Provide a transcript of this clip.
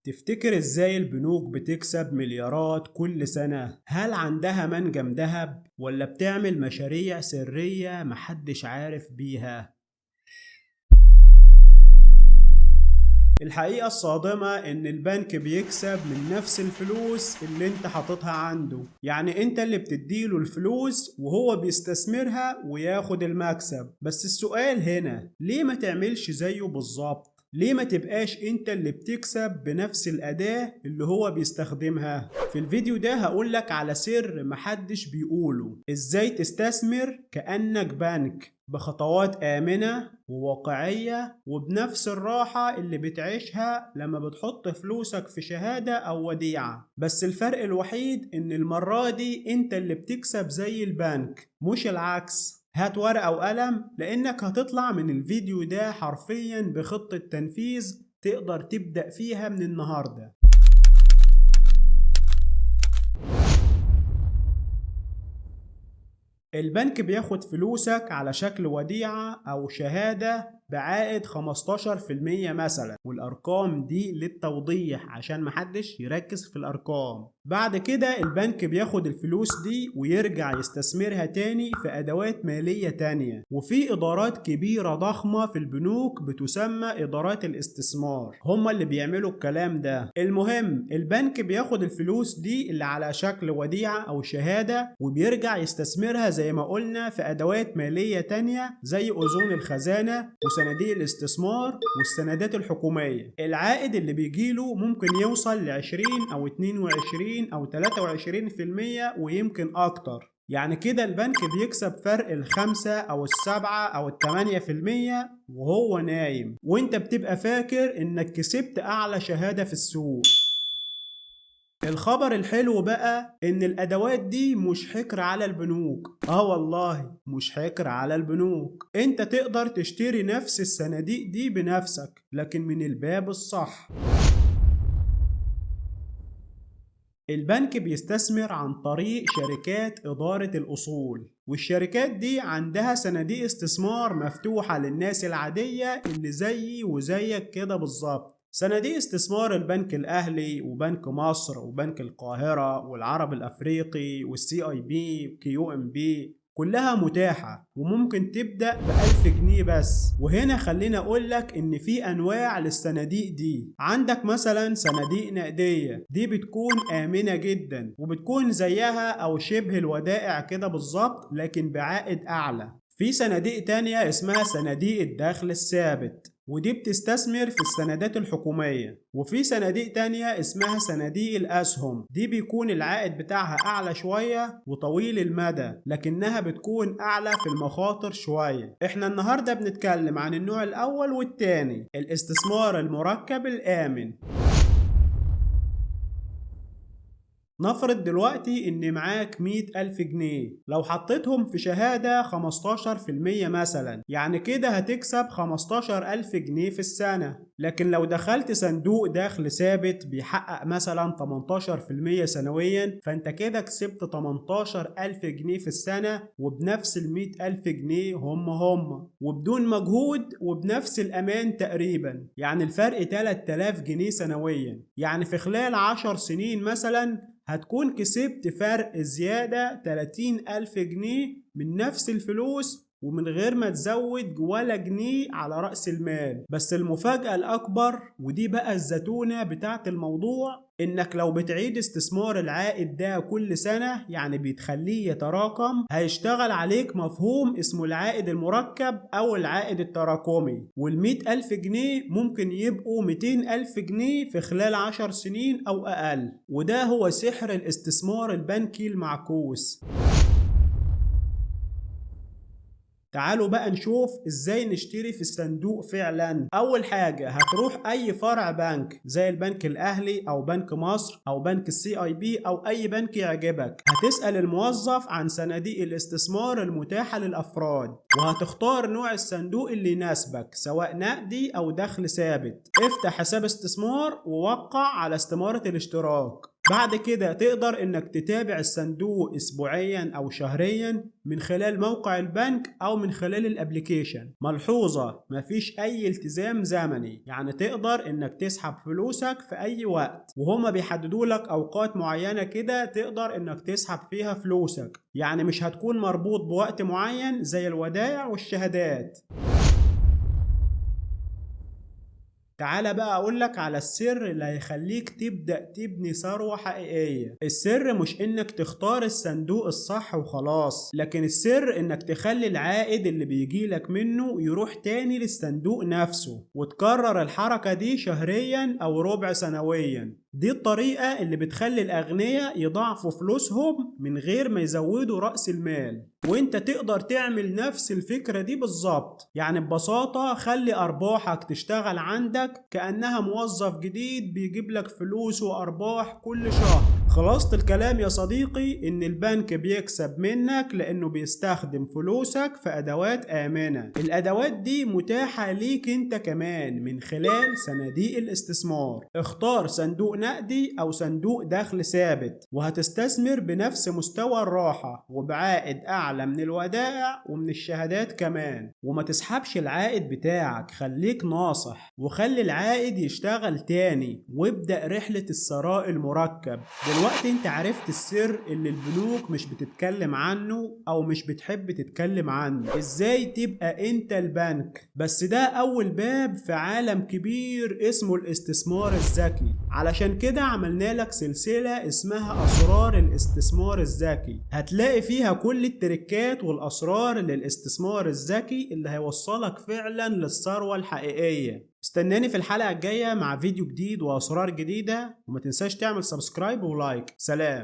تفتكر ازاي البنوك بتكسب مليارات كل سنة؟ هل عندها منجم ذهب ولا بتعمل مشاريع سرية محدش عارف بيها؟ الحقيقة الصادمة إن البنك بيكسب من نفس الفلوس اللي أنت حاططها عنده، يعني أنت اللي بتديله الفلوس وهو بيستثمرها وياخد المكسب. بس السؤال هنا، ليه ما تعملش زيه بالظبط؟ ليه ما تبقاش انت اللي بتكسب بنفس الأداة اللي هو بيستخدمها؟ في الفيديو ده هقولك على سر محدش بيقوله، ازاي تستثمر كأنك بنك بخطوات آمنة وواقعية وبنفس الراحة اللي بتعيشها لما بتحط فلوسك في شهادة أو وديعة. بس الفرق الوحيد إن المرة دي انت اللي بتكسب زي البنك مش العكس. هات ورقة وقلم لأنك هتطلع من الفيديو ده حرفيا بخطة تنفيذ تقدر تبدأ فيها من النهاردة. البنك بياخد فلوسك على شكل وديعة أو شهادة بعائد 15% مثلا، والأرقام دي للتوضيح عشان محدش يركز في الأرقام. بعد كده البنك بياخد الفلوس دي ويرجع يستثمرها تاني في أدوات مالية تانية، وفي إدارات كبيرة ضخمة في البنوك بتسمى إدارات الاستثمار، هما اللي بيعملوا الكلام ده. المهم البنك بياخد الفلوس دي اللي على شكل وديعة أو شهادة وبيرجع يستثمرها زي ما قلنا في أدوات مالية تانية زي أذون الخزانة وصناديق الاستثمار والسندات الحكومية. العائد اللي بيجيله ممكن يوصل ل 20 أو 22 أو 23% ويمكن أكتر. يعني كده البنك بيكسب فرق الخمسة أو السبعة أو ال8% وهو نايم، وانت بتبقى فاكر انك كسبت أعلى شهادة في السوق. الخبر الحلو بقى ان الادوات دي مش حكر على البنوك، والله مش حكر على البنوك. انت تقدر تشتري نفس الصناديق دي بنفسك لكن من الباب الصح. البنك بيستثمر عن طريق شركات إدارة الأصول، والشركات دي عندها صناديق استثمار مفتوحة للناس العادية اللي زيي وزيك كده بالظبط. صناديق استثمار البنك الأهلي وبنك مصر وبنك القاهرة والعرب الأفريقي والسي اي بي وكيو ام بي كلها متاحة وممكن تبدأ ب1000 جنيه بس. وهنا خلينا أقولك إن في أنواع للصناديق دي. عندك مثلا صناديق نقدية، دي بتكون آمنة جدا وبتكون زيها أو شبه الودائع كده بالظبط لكن بعائد أعلى. في صناديق تانية اسمها صناديق الدخل الثابت، ودي بتستثمر في السندات الحكومية. وفي صناديق تانية اسمها صناديق الأسهم، دي بيكون العائد بتاعها أعلى شوية وطويل المدى لكنها بتكون أعلى في المخاطر شوية. احنا النهاردة بنتكلم عن النوع الأول والتاني، الاستثمار المركب الآمن. نفرض دلوقتي إن معاك 100,000 جنيه، لو حطيتهم في شهادة 15% مثلا، يعني كده هتكسب 15,000 جنيه في السنة. لكن لو دخلت صندوق دخل ثابت بيحقق مثلا 18% سنويا، فانت كده كسبت 18,000 جنيه في السنة وبنفس ال100,000 جنيه هم وبدون مجهود وبنفس الأمان تقريبا. يعني الفرق 3000 جنيه سنويا، يعني في خلال 10 سنين مثلا هتكون كسبت فرق زيادة 30,000 جنيه من نفس الفلوس ومن غير ما تزود ولا جنيه على رأس المال. بس المفاجأة الأكبر ودي بقى الزتونة بتاعت الموضوع، إنك لو بتعيد استثمار العائد ده كل سنة، يعني بتخليه يتراكم، هيشتغل عليك مفهوم اسمه العائد المركب أو العائد التراكمي. وال100,000 جنيه ممكن يبقوا 200,000 جنيه في خلال 10 سنين أو أقل. وده هو سحر الاستثمار البنكي المعكوس. تعالوا بقى نشوف ازاي نشتري في الصندوق فعلا. اول حاجة هتروح اي فرع بنك زي البنك الاهلي او بنك مصر او بنك السي اي بي او اي بنك يعجبك، هتسأل الموظف عن صناديق الاستثمار المتاحة للافراد وهتختار نوع الصندوق اللي يناسبك سواء نقدي او دخل ثابت. افتح حساب استثمار ووقع على استمارة الاشتراك. بعد كده تقدر انك تتابع الصندوق اسبوعيا او شهريا من خلال موقع البنك او من خلال الابليكيشن. ملحوظة، مفيش اي التزام زمني، يعني تقدر انك تسحب فلوسك في اي وقت، وهما بيحددوا لك اوقات معينة كده تقدر انك تسحب فيها فلوسك، يعني مش هتكون مربوط بوقت معين زي الودائع والشهادات. تعالى بقى أقولك على السر اللي هيخليك تبدأ تبني ثروة حقيقية. السر مش إنك تختار الصندوق الصح وخلاص، لكن السر إنك تخلي العائد اللي بيجيلك منه يروح تاني للصندوق نفسه، وتكرر الحركة دي شهريا أو ربع سنويا. دي الطريقة اللي بتخلي الأغنياء يضاعفوا فلوسهم من غير ما يزودوا رأس المال، وانت تقدر تعمل نفس الفكرة دي بالظبط. يعني ببساطة خلي أرباحك تشتغل عندك كأنها موظف جديد بيجيب لك فلوس وأرباح كل شهر. خلاصة الكلام يا صديقي إن البنك بيكسب منك لأنه بيستخدم فلوسك في أدوات آمنة. الأدوات دي متاحة ليك انت كمان من خلال صناديق الاستثمار. اختار صندوق نقدي أو صندوق دخل ثابت، وهتستثمر بنفس مستوى الراحة وبعائد أعلى من الودائع ومن الشهادات كمان. وما تسحبش العائد بتاعك، خليك ناصح وخلي العائد يشتغل تاني، وابدأ رحلة الثراء المركب. دلوقتي انت عرفت السر اللي البنوك مش بتتكلم عنه او مش بتحب تتكلم عنه، ازاي تبقى انت البنك. بس ده اول باب في عالم كبير اسمه الاستثمار الذكي. علشان كده عملنا لك سلسلة اسمها اسرار الاستثمار الذكي، هتلاقي فيها كل التركات والاسرار للاستثمار الذكي اللي هيوصلك فعلا للثروة الحقيقية. استناني في الحلقة الجاية مع فيديو جديد واسرار جديدة، وما تنساش تعمل سبسكرايب ولايك. سلام.